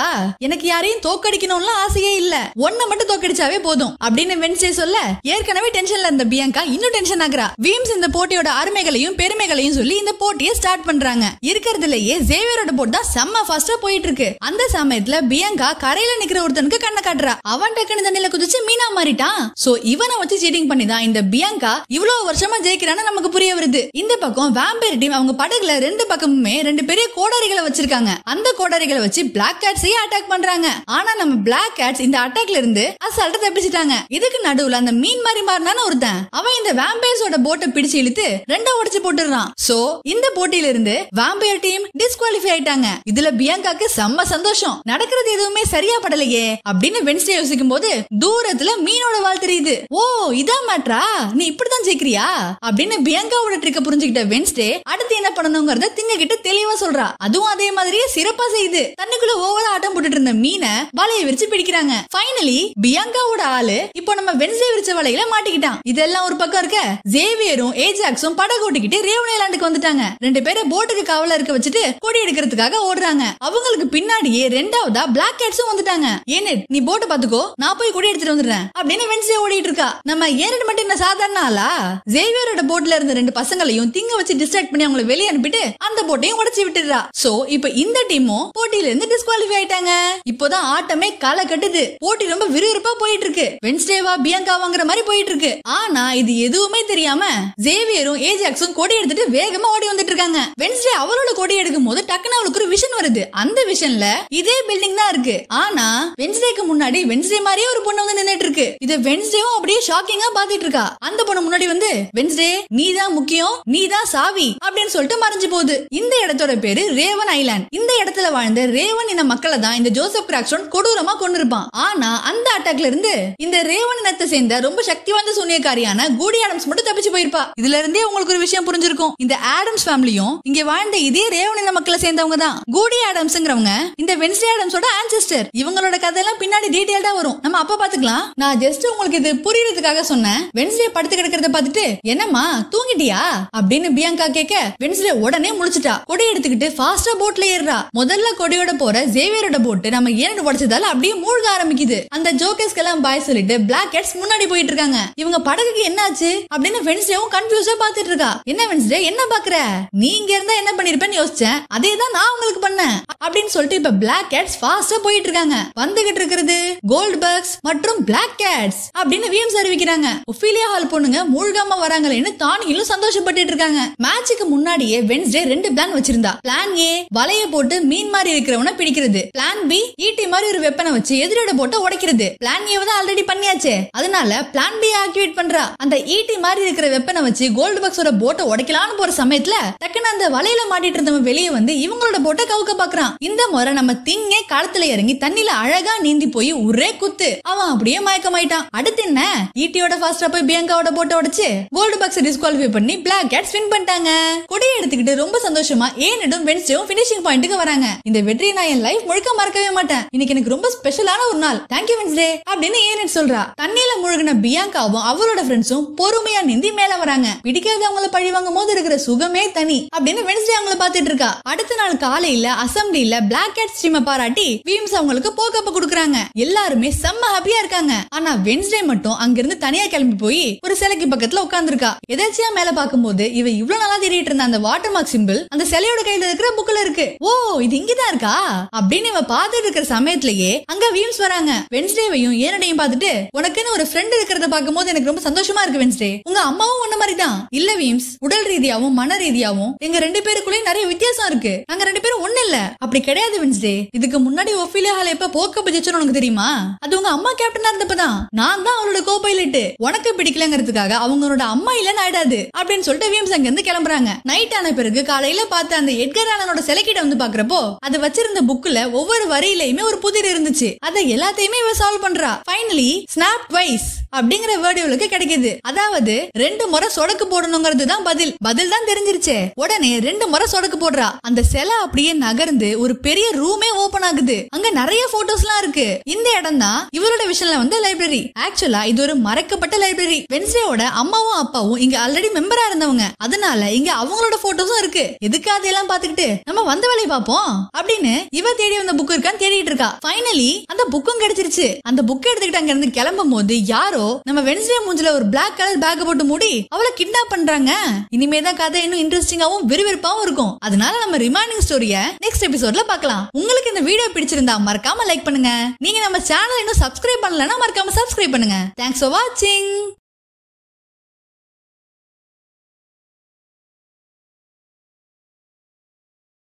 எனக்கு யாரையும் தோக்கடிக்கணும்னு ஆசையே இல்ல, ஒன்ன மட்டும் தோக்கடிச்சாவே போதும் அப்படின்னு வென்ஸ்டே சொல்ல, ஏற்கனவே டென்ஷன்ல இருந்த பியாங்கா இன்னும் டென்ஷன் ஆகுறா. வீம்ஸ் இந்த போட்டியோட அருமைகளையும் பெருமைகளையும் சொல்லி இந்த போட்டியை ஸ்டார்ட் பண்றாங்க. இருக்கிறதுலயே சேவியரோட போட் தான் செம்ம ஃபாஸ்டா போயிட்டு இருக்கு. அந்த சமயத்துல பியாங்கா கரையில நிக்கிற ஒருத்தனுக்கு கண்ண காட்டுறா. அவன் டக்குனு தண்ணில குதிச்சு மீனா மாறிட்டான். சோ இவனை வச்சு சீட்டிங் பண்ணி தான் இந்த பியாங்கா இவ்வளவு வருஷமா ஜெயிக்கிறான்னு நமக்கு புரிய வருது. இந்த பக்கம் வேம்பயர் டீம் அவங்க படகுல 2 பக்கமுமே 2 பெரிய கோடாரிகளை வச்சிருக்காங்க. அந்த கோடாரிகளை வச்சு பிளாக் கேட்ஸையே அட்டாக் பண்றாங்க. ஆனா நம்ம பிளாக் கேட்ஸ் இந்த அட்டாக்ல இருந்து அசால்ட்டா தப்பிச்சிட்டாங்க. இதுக்கு நடுவுல அந்த மீன் மாதிரி மாறினான ஒருத்தன், அவன் இந்த வேம்பயர்ஸோட போட்டை பிடிச்சு இழுத்து 2 உடைச்சு போட்டுறான். சோ இந்த போட்டியில இருந்து வேம்பயர் டீம் டிஸ்குவாலிஃபை ஆயிட்டாங்க. இதுல பியாங்காக்கு செம்ம சந்தோஷம். நடக்கிறது எதுவுமே சரியா படலையே அப்படின்னு வென்ஸ்டே யோசிக்கும் போது தூரத்துல மீனோட வால் தெரியுது. ஓ இதான் மேட்ரா, நீ இப்படிதான் ஜெயிக்கிறியா அப்படின்னு பியாங்காவோட ட்ரிக்க புரிஞ்சுக்கிட்ட வென்ஸ்டே அடுத்து என்ன பண்ணணும்ங்கறத திங்க கிட்ட தெளிவா சொல்றா. அதுவும் அதே மாதிரியே சிறப்பா செய்யுது. தண்ணிக்குள்ள ஓவரா ஆட்டம் போட்டுட்டு இருந்த மீனை வலையை விரிச்சு பிடிக்கிறாங்க. ஃபைனலி பியாங்காவோட ஆளு இப்போ நம்ம வென்ஸ்டே விரிச்ச வலையில மாட்டிக்கிட்டான். இதெல்லாம் ஒரு பக்கம் இருக்க, ஜேவியரும் ஏஜாக்ஸும் படகு ஓட்டிக்கிட்டு ரேவன் ஐலாண்டுக்கு வந்துட்டாங்க. 2 பேரை போட்டுக்கு காவலா இருக்க வச்சுட்டு கொடி எடுக்கிறதுக்காக ஓடுறாங்க. அவங்களுக்கு பின்னாடியே 2வதா பிளாக் கேட்ஸும் வந்துட்டாங்க. ஏனட், நீ போட்டை பாத்துக்கோ, நான் போய் கொடி எடுத்துட்டு வந்துடுறேன் அப்படின்னு வென்ஸ்டே ஓடிட்டு இருக்கா. நம்ம ஏனட் மட்டும் என்ன சாதாரண ஆளா? ஜேவியரோட போட்ல இருந்த 2 பசங்களையும் திங்க வச்சு டிஸ்ட்ராக்ட் பண்ணி அவங்களை வெளியே அனுப்பிட்டு அந்த போட்டையும் உடைச்சு விட்டுறா. சோ இப்போ இந்த டீமும் போட்டியில இருந்து டிஸ்குவாலிஃபை ஆயிட்டாங்க. இப்போதான் ஆட்டமே களை கட்டுது. போட்டி ரொம்ப விறுவிறுப்பா போயிட்டு இருக்கு. வென்ஸ்டேவா பியாங்காவாங்கிற மாதிரி போயிட்டு இருக்கு. ஆனா இது எதுவுமே தெரியாம ஜேவியரும் ஏஜாக்ஸும் கொடி எடுத்துட்டு வேகமா ஓடி வந்துட்டு இருக்காங்க. வென்ஸ்டே அவளோட கொடி எடுக்கும் போது டக்குனு அவளுக்கு ஒரு விஷன் வருது. அந்த விஷன்ல இதே பில்டிங் தான் இருக்கு. ஆனா வென்ஸ்டேக்கு முன்னாடி வென்ஸ்டே மாதிரியே ஒரு பொண்ணு வந்து நின்னுட்டு இருக்கு. இத வென்ஸ்டேவும் அப்படியே ஷாக்கிங்கா பாத்துட்டு இருக்கா. அந்த பொண்ணு முன்னாடி வந்து, வென்ஸ்டே நீதான் முக்கியம், நீதான் சாவி அப்படின்னு சொல்லிட்டு மறைஞ்சு போகுது. இந்த இடத்தோட பேரு ரேவன் ஐலாண்ட். இந்த இடத்துல வாழ்ந்த ரேவன் இன மக்களை தான் இந்த ஜோசப் கிராக்ஸ்டோன் கொடூரமா கொன்னிருப்பான். ஆனா அந்த அட்டாக்ல இருந்து இந்த ரேவன் இனத்தை சேர்ந்த ரொம்ப சக்தி வாய்ந்த சூனியக்காரியான கூடி ஆடம்ஸ் மட்டும் தப்பிச்சு போயிருப்பா. இதுல இருந்தே உங்களுக்கு ஒரு விஷயம் புரிஞ்சிருக்கும். இந்த ஆடம்ஸ் ஃபேமிலியும் இங்க வாழ்ந்த இதே ரேவன் இன மக்களை சேர்ந்தவங்க தான். கூடி ஆடம்ஸ்ங்கிறவங்க இந்த வென்ஸ்டே ஆடம்ஸோட ஆன்செஸ்டர். இவங்களோட கதையெல்லாம் பின்னாடி டீடைல்டா வரும், நம்ம அப்ப பாத்துக்கலாம். நான் ஜஸ்ட் உங்களுக்கு இது புரியறதுக்காக சொன்னேன். வென்ஸ்டே படுத்து கிடக்கிறத பார்த்துட்டு, என்னம்மா தூங்கிட்டியா அப்படின்னு பியாங்கா கேட்க, வென்ஸ்டே உடனே முழிச்சிட்டா. கொடி எடுத்துக்கிட்டு ஃபாஸ்டா போட்ல ஏறுறா. முதல்ல கொடியோட போற ஜேவியரோட போட் நம்ம ஏனட் உடைச்சதால அப்படியே மூழ்க ஆரம்பிக்குது. அந்த ஜோக்கர்ஸ்க்கு எல்லாம் பாய் சொல்லிட்டு பிளாக் கேட்ஸ் முன்னாடி போயிட்டு இருக்காங்க. இவங்க படகுக்கு என்னாச்சு அப்படின்னு வென்ஸ்டேவும் கன்ஃபியூஸா பாத்துட்டு இருக்கா. என்ன வென்ஸ்டே என்ன பாக்குற, நீ இங்க இருந்தா என்ன பண்ணிருப்பேன்னு யோசிச்சேன், அதே தான் நான் உங்களுக்கு பண்ணேன் அப்படின்னு சொல்லிட்டு இப்ப பிளாக் கேட்ஸ் ஃபாஸ்டா போயிட்டு இருக்காங்க. வந்துகிட்டு இருக்கிறது கோல்ட் பக்ஸ் மற்றும் பிளாக் கேட்ஸ் அப்படின்னு வீம்ஸ் அறிவிக்கிறாங்க. ஒபிலியா ஹால் பொண்ணுங்க மூழ்காம வராங்களேன்னு தானியும் சந்தோஷப்பட்டு இருக்காங்க. மேட்சுக்கு முன்னாடியே வென்ஸ்டே 2 பிளான் வச்சிருந்தா. பிளான் ஏ வலைய போட்டு மீன் மாதிரி இருக்கிறவன பிடிக்கிறது. பிளான் பி ஈட்டி மாதிரி ஒரு வெப்பனை வச்சு எதிரோட போட்டு உடைக்கிறது. பிளான் ஏ தான் ஆல்ரெடி பண்ணியாச்சு, அதனால பிளான் பி ஆக்டிவேட் பண்றா. அந்த ஈட்டி மாதிரி இருக்கிற வெப்பனை வச்சு கோல்ட் பக்ஸோட போட்டை உடைக்கலான்னு போற சமயத்துல டக்குன்னு அந்த வலையில மாட்டிட்டு இருந்தவன் வெளியே வந்து இவங்களோட போட்டை கவுக்க பாக்குறான். இந்த முறை நம்ம திங்கே களத்துல இறங்கி தண்ணில அழகா நீந்தி போய் ஒரே குத்து அவன் அப்படியே மயக்கமாயிட்டான். அடுத்து என்ன, ஈட்டியோட ஃபாஸ்டா போய் பியாங்காவோட போட்டை உடைச்சு கோல்ட் பக்ஸ் டிஸ்குவாலிஃபை பண்ணி பிளாக் கேட்ஸ் வின் பண்ணிட்டாங்க. கொடியை எடுத்துக்கிட்டு ரொம்ப சந்தோஷமா ஏனடும் வென்ஸ்டேவும் ஃபினிஷிங் பாயிண்ட்க்கு வராங்க. இந்த வெற்றியை நான் என் லைஃப் முழுக்க மறக்கவே மாட்டேன். இன்னைக்கு எனக்கு ரொம்ப ஸ்பெஷலான ஒரு நாள். தேங்க்யூ வென்ஸ்டே அப்படின்னு ஏனட் சொல்றா. தண்ணியில முழுகின பியாங்காவும் அவளோட ஃப்ரெண்ட்ஸும் பொறுமையா நீந்தி மேல வராங்க. பிடிக்காதவங்கள பழி வாங்கும் போது இருக்கிற சுகமே தனி அப்படின்னு வென்ஸ்டே அவங்கள பாத்துட்டு இருக்கா. அடுத்த நாள் காலையில அசம்பிளில பிளாக் கேட்ஸ் டீமை பாராட்டி வீம்ஸ் அவங்களுக்கு போக்கப் கொடுக்குறாங்க. எல்லாருமே செம்ம ஹாப்பியா இருக்காங்க. ஆனா வென்ஸ்டே மட்டும் அங்கிருந்து தனியா கிளம்பி போய் ஒரு சிலைக்கு பக்கத்துல உட்கார்ந்துருக்கா. எதாச்சியா மேல பாக்கும்போது இவ இவ்வளவு நல்லா தேடிட்டு இருந்த அந்த வாட்டர் மார்க் சிம்பிள் அந்த சிலையோட கையில இருக்கிற புக்ல இருக்கு. ஓ இது இங்கதான் இருக்கா அப்படின்னு இவ பாத்துட்டு இருக்கிற சமயத்திலேயே அங்க வீம்ஸ் வராங்க. வென்ஸ்டேவையும் ஏனடையும் பார்த்துட்டு, உனக்குன்னு ஒரு ஃப்ரெண்ட் இருக்கிறத பார்க்கும்போது எனக்கு ரொம்ப சந்தோஷமா இருக்கு வென்ஸ்டே. உங்க அம்மாவும் உன்ன மாதிரி தான். இல்ல வீம்ஸ், உடல் ரீதியாவும் மன ரீதியாவும் எங்க 2 பேருக்குள்ளேயும் நிறைய வித்தியாசம் இருக்கு. நாங்க 2 பேரும் ஒண்ணு இல்ல. அப்படி கிடையாது வென்ஸ்டே. இதுக்கு முன்னாடி ஒஃபிலியா ஹால் எப்ப போக்க பிடிச்சோன்னு உனக்கு தெரியுமா? அது உங்க அம்மா கேப்டனா இருந்தப்பதான். நான் தான் அவளோட கோ பைலட். உனக்கு பிடிக்கலங்கிறதுக்காக அவங்களோட அம்மா இல்லன்னு ஆயிடாது அப்படின்னு சொல்லிட்டு வீம்ஸ் அங்க இருந்து கிளம்புறாங்க. நைட் ஆன பிறகு காலையில பார்த்து அந்த எட்கர் ஆலனோட சிலைக்கிட்ட வந்து பாக்குறப்போ அது வச்சிருந்த புக்ல ஒவ்வொரு வரியிலயுமே ஒரு புதிர் இருந்துச்சு. அதை எல்லாத்தையுமே இவ சால்வ் பண்றா. ஃபைனலி ஸ்னாப் ட்வைஸ் அப்படிங்கிற வேர்ட் இவளுக்கு கிடைக்குது. அதாவது 2 முறை சொடக்கு போடணுங்கிறது தான் பதில். பதில் தான் தெரிஞ்சிருச்சே. உடனே 2 முறை சொடக்கு போடுறா. அந்த சிலை அப்படியே நகர்ந்து ஒரு பெரிய ரூமே ஓபன் ஆகுது. அங்க நிறைய போட்டோஸ்லாம் இருக்கு. இந்த இடம் தான் இவரோட விஷன்ல வந்து லைப்ரரி. ஆக்சுவலா இது ஒரு மறைக்கப்பட்ட லைப்ரரி. வென்ஸ்டேவோட அம்மாவும் அப்பாவும் இங்க ஆல்ரெடி மெம்பரா இருந்தவங்க. அதனால இங்க அவங்களோட போட்டோஸும் இருக்கு. எதுக்கு அதெல்லாம் பாத்துக்கிட்டு நம்ம வந்த வேலையை பார்ப்போம் அப்படின்னு இவ தேடி வந்த புக் இருக்கான்னு தேடிட்டு இருக்கா. ஃபைனலி அந்த புக்கும் கிடைச்சிருச்சு. அந்த புக் எடுத்துக்கிட்டு அங்க இருந்து கிளம்பும் போது யாரோ நம்ம வென்ஸ்டே மூஞ்சில ஒரு பிளாக் கலர் பேக் போட்டு மூடி அவளை கிட்னாப் பண்றாங்க. இனிமேதான் கதை இன்னும் இன்ட்ரெஸ்டிங்காவும் விறுவிறுப்பாவும் இருக்கும். அதனால நம்ம ரிமைனிங் ஸ்டோரிய நெக்ஸ்ட் எபிசோட்ல பார்க்கலாம். உங்களுக்கு இந்த வீடியோ பிடிச்சிருந்தா மறக்காம லைக் பண்ணுங்க. நீங்க நம்ம சேனல் இன்னும் சப்ஸ்கிரைப் பண்ணலன்னா மறக்காம சப்ஸ்கிரைப் பண்ணுங்க. தேங்க்ஸ் ஃபார் வாட்சிங்.